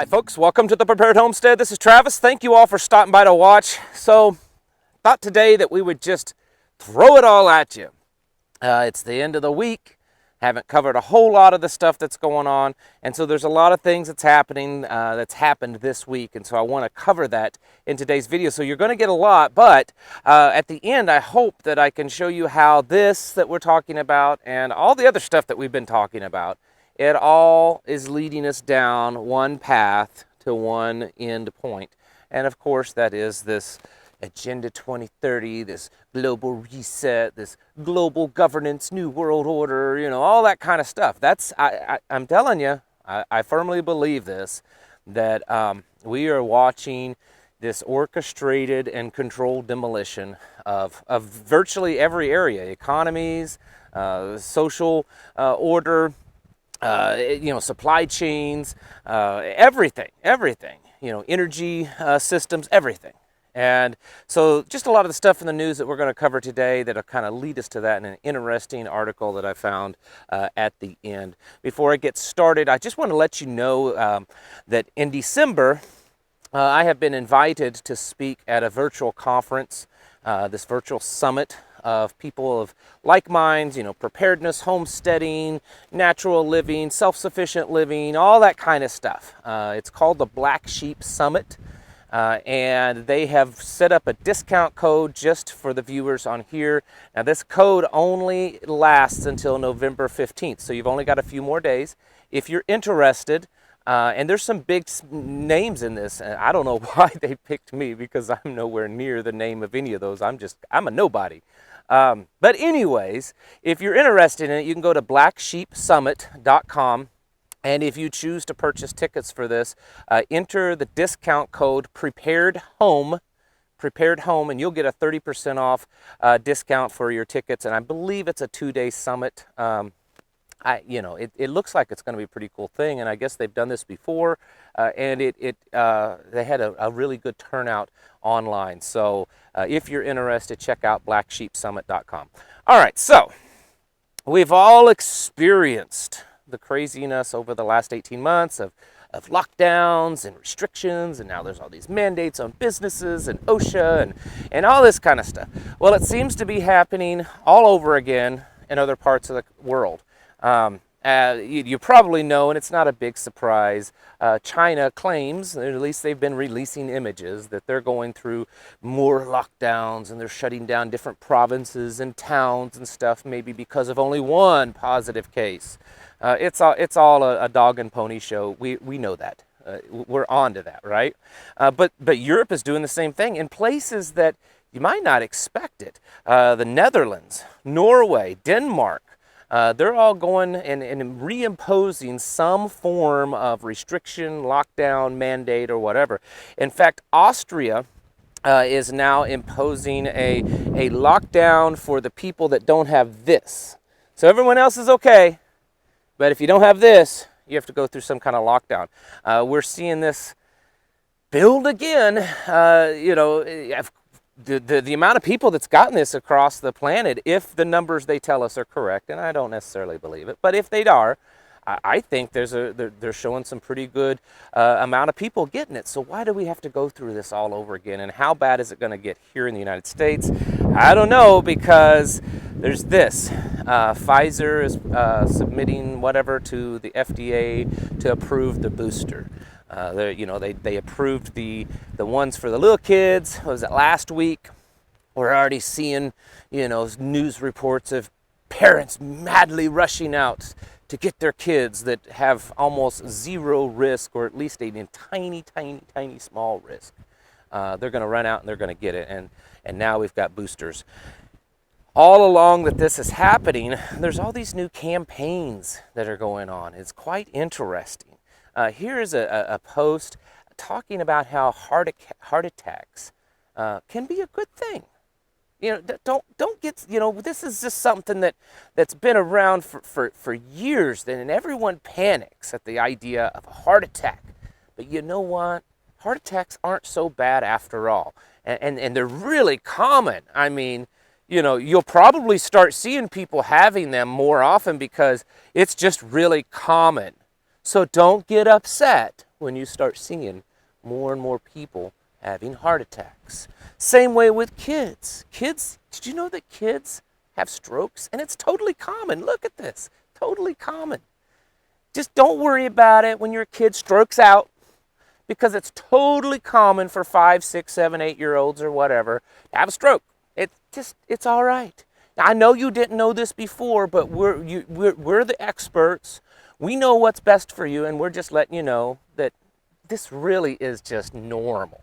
Hi folks, welcome to the Prepared Homestead. This is Travis. Thank you all for stopping by to watch. So, thought today that we would just throw it all at you. It's the end of the week. Haven't covered a whole lot of the stuff that's going on, and so there's a lot of things that's happening, that's happened this week, and so I want to cover that in today's video. So you're going to get a lot, but at the end, I hope that I can show you how this that we're talking about and all the other stuff that we've been talking about, it all is leading us down one path to one end point. And of course, that is this Agenda 2030, this global reset, this global governance, new world order, you know, all that kind of stuff. That's, I'm telling you, I firmly believe this, that we are watching this orchestrated and controlled demolition of virtually every area, economies, social order, supply chains, everything, energy systems, everything. And so just a lot of the stuff in the news that we're going to cover today that'll kind of lead us to that in an interesting article that I found at the end. Before I get started, I just want to let you know that in December, I have been invited to speak at a virtual conference, this virtual summit of people of like minds, preparedness, homesteading, natural living, self-sufficient living, all that kind of stuff. It's called the Black Sheep Summit, and they have set up a discount code just for the viewers on here. Now this code only lasts until November 15th, so you've only got a few more days. If you're interested, and there's some big names in this, and I don't know why they picked me because I'm nowhere near the name of any of those. I'm a nobody. But anyways, if you're interested in it, you can go to blacksheepsummit.com, and if you choose to purchase tickets for this, enter the discount code Prepared Home, and you'll get a 30% off discount for your tickets. And I believe it's a 2-day summit. It looks like it's going to be a pretty cool thing, and I guess they've done this before, and they had a really good turnout online. So if you're interested, check out blacksheepsummit.com. All right, so we've all experienced the craziness over the last 18 months of lockdowns and restrictions, and now there's all these mandates on businesses and OSHA and all this kind of stuff. Well, it seems to be happening all over again in other parts of the world. You probably know, and it's not a big surprise, China claims, or at least they've been releasing images, that they're going through more lockdowns and they're shutting down different provinces and towns and stuff, maybe because of only one positive case. It's all a dog and pony show. We know that. We're on to that, right? But Europe is doing the same thing in places that you might not expect it. The Netherlands, Norway, Denmark, they're all going and reimposing some form of restriction, lockdown, mandate, or whatever. In fact, Austria is now imposing a lockdown for the people that don't have this. So everyone else is okay, but if you don't have this, you have to go through some kind of lockdown. We're seeing this build again. The amount of people that's gotten this across the planet, if the numbers they tell us are correct, and I don't necessarily believe it, but if they are, I think they're showing some pretty good amount of people getting it. So why do we have to go through this all over again? And how bad is it going to get here in the United States? I don't know, because there's this. Pfizer is submitting whatever to the FDA to approve the booster. They approved the ones for the little kids. What was it, last week? We're already seeing, news reports of parents madly rushing out to get their kids that have almost zero risk, or at least a tiny, tiny, tiny small risk. They're going to run out and they're going to get it. And now we've got boosters. All along that this is happening, there's all these new campaigns that are going on. It's quite interesting. Here is a post talking about how heart attacks can be a good thing. Don't get, this is just something that's been around for years, and everyone panics at the idea of a heart attack. But you know what? Heart attacks aren't so bad after all. And they're really common. I mean, you'll probably start seeing people having them more often because it's just really common. So don't get upset when you start seeing more and more people having heart attacks. Same way with kids. Kids, did you know that kids have strokes? And it's totally common. Look at this. Totally common. Just don't worry about it when your kid strokes out, because it's totally common for 5, 6, 7, 8-year-olds or whatever to have a stroke. It's all right. Now, I know you didn't know this before, but we're the experts. We know what's best for you, and we're just letting you know that this really is just normal.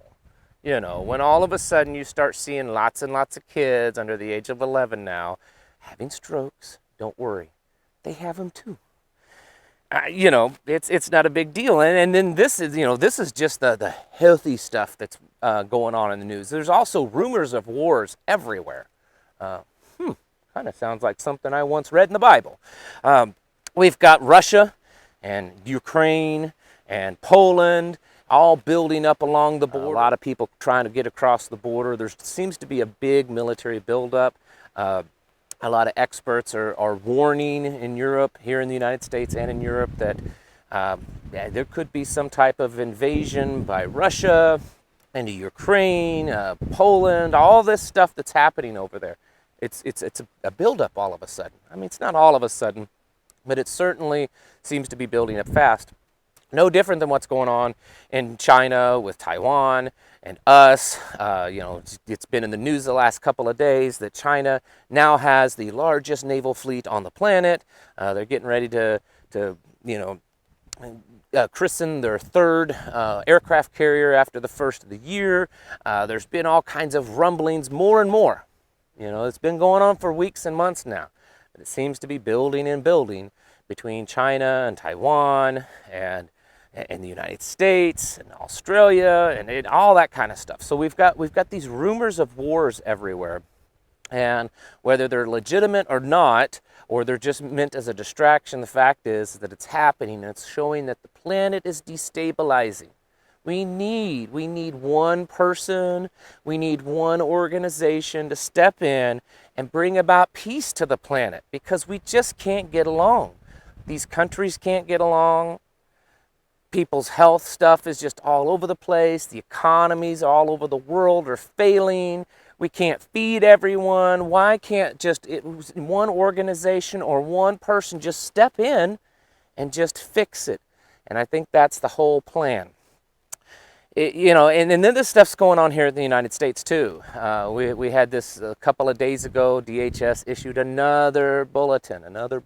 You know, when all of a sudden you start seeing lots and lots of kids under the age of 11 now having strokes, don't worry. They have them too. You know, it's not a big deal. And then this is just the healthy stuff that's going on in the news. There's also rumors of wars everywhere. Kind of sounds like something I once read in the Bible. We've got Russia and Ukraine and Poland all building up along the border. A lot of people trying to get across the border. There seems to be a big military buildup. A lot of experts are warning in Europe, here in the United States and in Europe, that there could be some type of invasion by Russia into Ukraine, Poland, all this stuff that's happening over there. It's a buildup all of a sudden. I mean, it's not all of a sudden, but it certainly seems to be building up fast. No different than what's going on in China with Taiwan and us. You know, it's been in the news the last couple of days that China now has the largest naval fleet on the planet. They're getting ready to christen their third aircraft carrier after the first of the year. There's been all kinds of rumblings, more and more. You know, it's been going on for weeks and months now. But it seems to be building and building between China and Taiwan and the United States and Australia and all that kind of stuff. So we've got these rumors of wars everywhere. And whether they're legitimate or not, or they're just meant as a distraction, the fact is that it's happening, and it's showing that the planet is destabilizing. We need one person, we need one organization to step in and bring about peace to the planet, because we just can't get along. These countries can't get along. People's health stuff is just all over the place. The economies all over the world are failing. We can't feed everyone. Why can't just one organization or one person just step in and just fix it? And I think that's the whole plan. And then this stuff's going on here in the United States too. We had this a couple of days ago. DHS issued another bulletin. There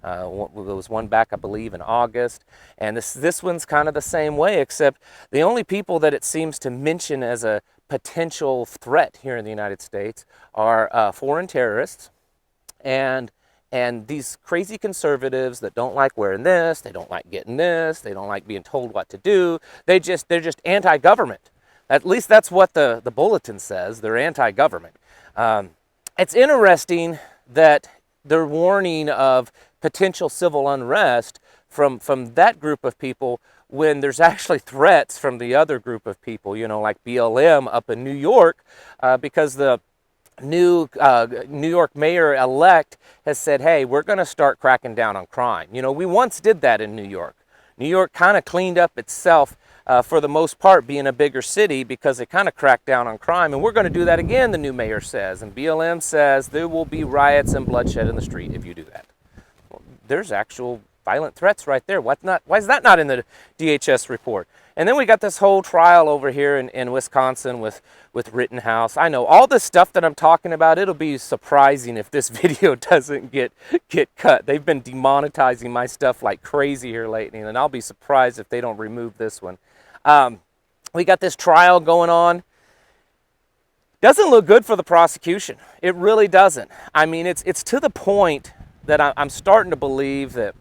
was one back, I believe, in August. And this one's kind of the same way, except the only people that it seems to mention as a potential threat here in the United States are foreign terrorists and these crazy conservatives that don't like wearing this, they don't like getting this, they don't like being told what to do. They're just anti-government. At least that's what the bulletin says. They're anti-government. It's interesting that they're warning of potential civil unrest from that group of people when there's actually threats from the other group of people, like BLM up in New York, because the new New York mayor-elect has said, hey, we're going to start cracking down on crime. We once did that in New York. New York kind of cleaned up itself for the most part, being a bigger city, because they kind of cracked down on crime. And we're going to do that again, the new mayor says. And BLM says there will be riots and bloodshed in the street if you do that. Well, there's actual violent threats right there. Why is that not in the DHS report? And then we got this whole trial over here in Wisconsin with Rittenhouse. I know all this stuff that I'm talking about, it'll be surprising if this video doesn't get cut. They've been demonetizing my stuff like crazy here lately, and I'll be surprised if they don't remove this one. We got this trial going on. Doesn't look good for the prosecution. It really doesn't. I mean, it's to the point that I'm starting to believe that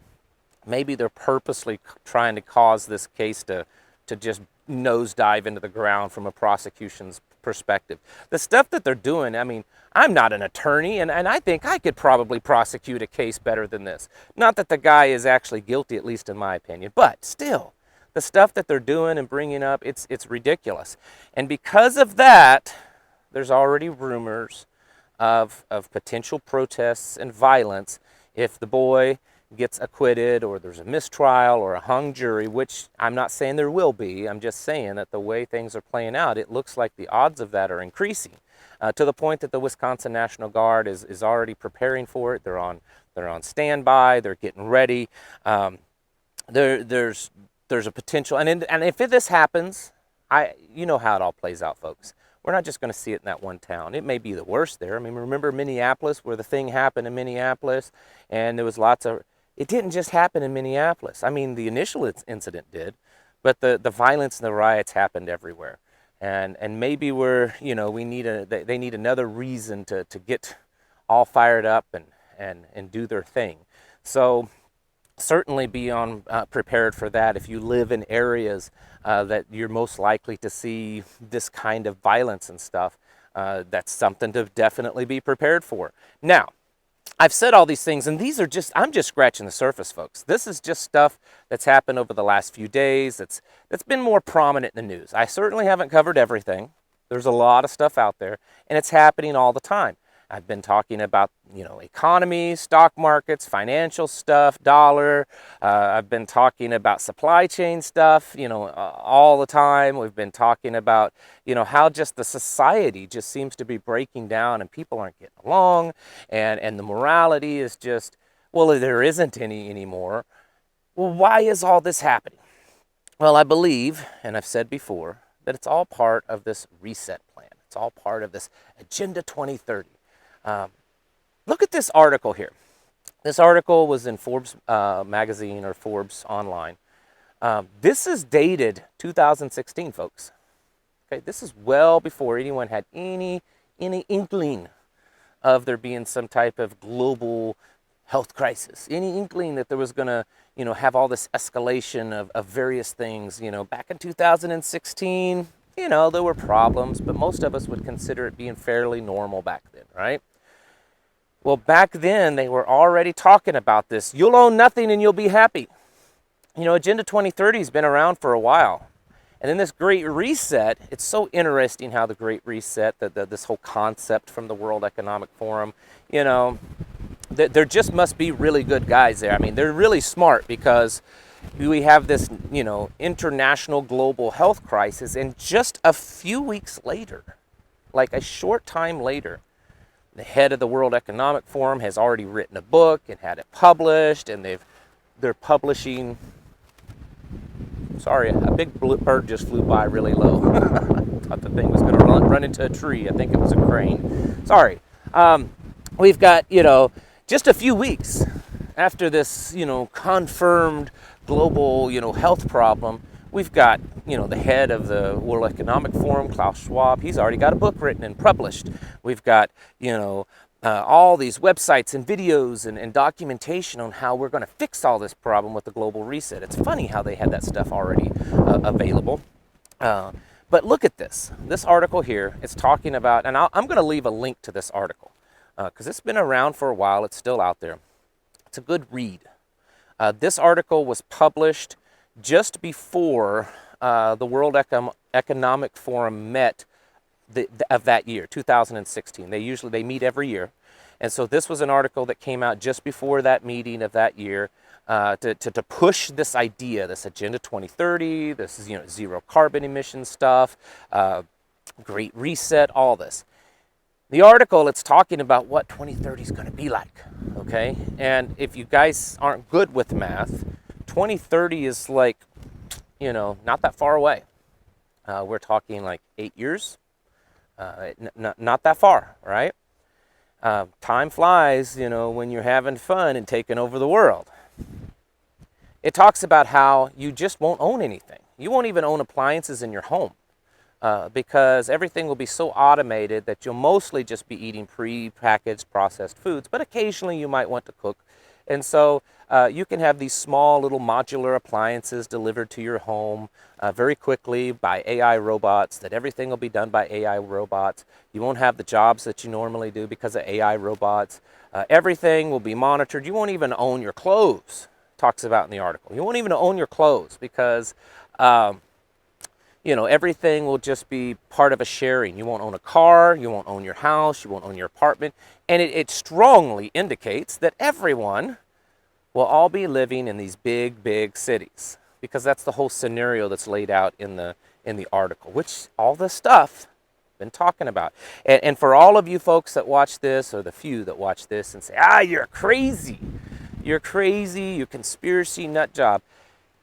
maybe they're purposely trying to cause this case to just nosedive into the ground from a prosecution's perspective. The stuff that they're doing, I mean, I'm not an attorney, and I think I could probably prosecute a case better than this. Not that the guy is actually guilty, at least in my opinion, but still, the stuff that they're doing and bringing up, it's ridiculous. And because of that, there's already rumors of potential protests and violence if the boy gets acquitted, or there's a mistrial or a hung jury, which I'm not saying there will be. I'm just saying that the way things are playing out, it looks like the odds of that are increasing to the point that the Wisconsin National Guard is already preparing for it. They're on standby. They're getting ready. There's a potential, and if this happens, you know how it all plays out, folks. We're not just going to see it in that one town. It may be the worst there. I mean, remember Minneapolis, where the thing happened in Minneapolis, and there was lots of. It didn't just happen in Minneapolis. I mean, the initial incident did, but the violence and the riots happened everywhere. And maybe we need they need another reason to get all fired up and do their thing. So certainly be prepared for that. If you live in areas that you're most likely to see this kind of violence and stuff, that's something to definitely be prepared for. Now, I've said all these things, and I'm just scratching the surface, folks. This is just stuff that's happened over the last few days that's been more prominent in the news. I certainly haven't covered everything. There's a lot of stuff out there, and it's happening all the time. I've been talking about, economy, stock markets, financial stuff, dollar. I've been talking about supply chain stuff, all the time. We've been talking about, how just the society just seems to be breaking down and people aren't getting along, and the morality is just, well, there isn't any anymore. Well, why is all this happening? Well, I believe, and I've said before, that it's all part of this reset plan. It's all part of this Agenda 2030. Look at this article here. This article was in Forbes magazine or Forbes online. This is dated 2016, folks. Okay, this is well before anyone had any inkling of there being some type of global health crisis, any inkling that there was going to, have all this escalation of various things. Back in 2016, there were problems, but most of us would consider it being fairly normal back then, right? Well, back then, they were already talking about this. You'll own nothing and you'll be happy. Agenda 2030 has been around for a while. And then this Great Reset, it's so interesting how the Great Reset, this whole concept from the World Economic Forum, there just must be really good guys there. I mean, they're really smart because we have this, international global health crisis. And just a few weeks later, like a short time later, the head of the World Economic Forum has already written a book and had it published, and they're publishing. Sorry, a big bird just flew by really low. Thought the thing was going to run into a tree. I think it was a crane. Sorry. We've got, just a few weeks after this, confirmed global, health problem. We've got, the head of the World Economic Forum, Klaus Schwab. He's already got a book written and published. We've got, all these websites and videos and documentation on how we're going to fix all this problem with the global reset. It's funny how they had that stuff already available. But look at this. This article here, it's talking about, and I'm going to leave a link to this article because it's been around for a while. It's still out there. It's a good read. This article was published just before the World Economic Forum met of that year, 2016. They meet every year. And so this was an article that came out just before that meeting of that year to push this idea, this Agenda 2030, this is, zero carbon emission stuff, Great Reset, all this. The article, it's talking about what 2030 is going to be like, okay? And if you guys aren't good with math, 2030 is like, not that far away. We're talking like 8 years, not that far, right? Time flies, when you're having fun and taking over the world. It talks about how you just won't own anything. You won't even own appliances in your home because everything will be so automated that you'll mostly just be eating pre-packaged processed foods, but occasionally you might want to cook. And so you can have these small little modular appliances delivered to your home very quickly by AI robots, that everything will be done by AI robots. You won't have the jobs that you normally do because of AI robots. Everything will be monitored. You won't even own your clothes, talks about in the article. You won't even own your clothes because, everything will just be part of a sharing. You won't own a car, you won't own your house, you won't own your apartment. And it strongly indicates that everyone will all be living in these big, big cities, because that's the whole scenario that's laid out in the article, which all this stuff been talking about. And for all of you folks that watch this, or the few that watch this and say, you're crazy, you conspiracy nut job.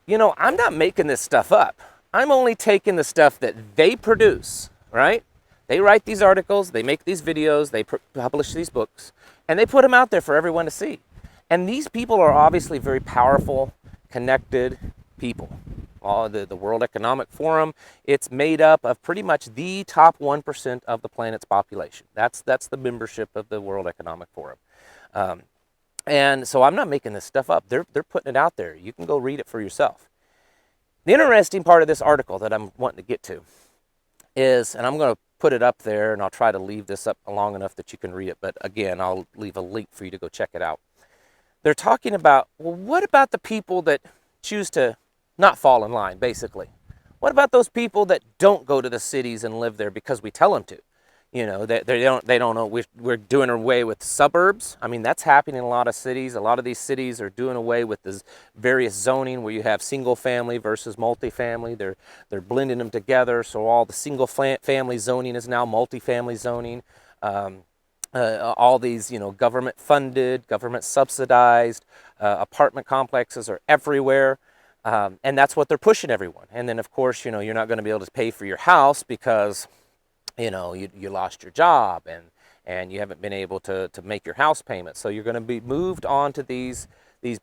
I'm not making this stuff up. I'm only taking the stuff that they produce, right? They write these articles, they make these videos, they publish these books, and they put them out there for everyone to see. And these people are obviously very powerful, connected people. The World Economic Forum, it's made up of pretty much the top 1% of the planet's population. That's the membership of the World Economic Forum. And so I'm not making this stuff up. They're putting it out there. You can go read it for yourself. The interesting part of this article that I'm wanting to get to is, and I'm going to put it up there, and I'll try to leave this up long enough that you can read it, but again, I'll leave a link for you to go check it out. They're talking about, well, what about the people that choose to not fall in line, basically? What about those people that don't go to the cities and live there because we tell them to? They don't know. We're doing away with suburbs. I mean, that's happening in a lot of cities. A lot of these cities are doing away with this various zoning where you have single family versus multifamily. They're blending them together. So all the single family zoning is now multifamily zoning. All these, government funded, government subsidized apartment complexes are everywhere. And that's what they're pushing everyone. And then, of course, you're not going to be able to pay for your house because you lost your job and you haven't been able to make your house payment. So you're going to be moved on to these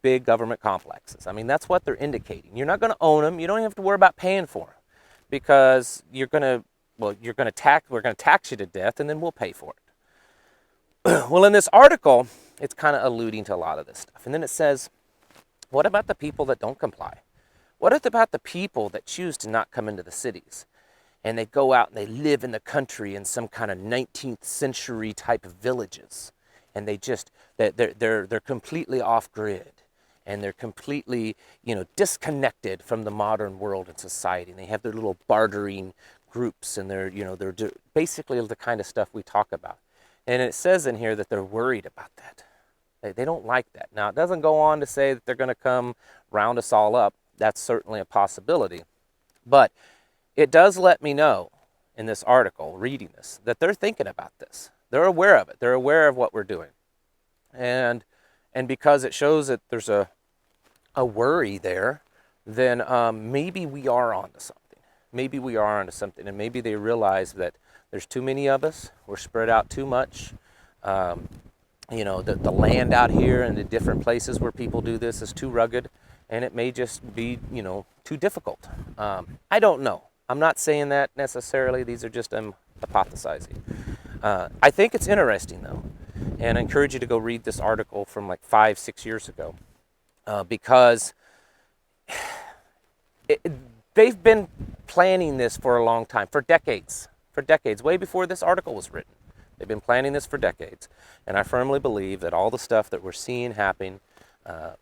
big government complexes. I mean, that's what they're indicating. You're not going to own them. You don't even have to worry about paying for them because we're going to tax you to death, and then we'll pay for it. Well, in this article, it's kind of alluding to a lot of this stuff. And then it says, what about the people that don't comply? What about the people that choose to not come into the cities? And they go out and they live in the country in some kind of 19th century type of villages. And they're completely off grid. And they're completely, disconnected from the modern world and society. And they have their little bartering groups, and they're basically the kind of stuff we talk about. And it says in here that they're worried about that. They don't like that. Now, it doesn't go on to say that they're going to come round us all up. That's certainly a possibility. But it does let me know in this article, reading this, that they're thinking about this. They're aware of it. They're aware of what we're doing. And because it shows that there's a worry there, then maybe we are onto something. Maybe we are onto something. And maybe they realize that there's too many of us. We're spread out too much. The land out here and the different places where people do this is too rugged. And it may just be, too difficult. I don't know. I'm not saying that necessarily. These are just hypothesizing. I think it's interesting, though. And I encourage you to go read this article from like 5-6 years ago. Because they've been planning this for a long time, for decades, way before this article was written. They've been planning this for decades. And I firmly believe that all the stuff that we're seeing happening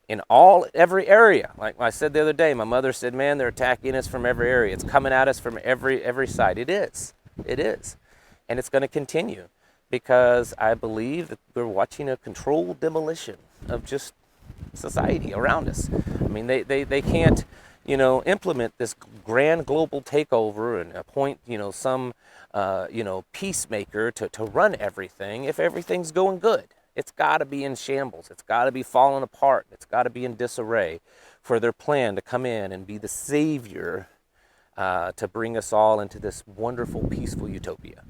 in every area. Like I said the other day, my mother said, man, they're attacking us from every area. It's coming at us from every side. It is. And it's going to continue because I believe that we're watching a controlled demolition of just society around us. I mean, they can't, implement this grand global takeover and appoint, some, peacemaker to run everything if everything's going good. It's got to be in shambles. It's got to be falling apart. It's got to be in disarray for their plan to come in and be the savior to bring us all into this wonderful, peaceful utopia.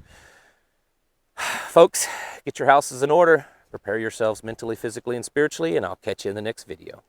Folks, get your houses in order. Prepare yourselves mentally, physically, and spiritually, and I'll catch you in the next video.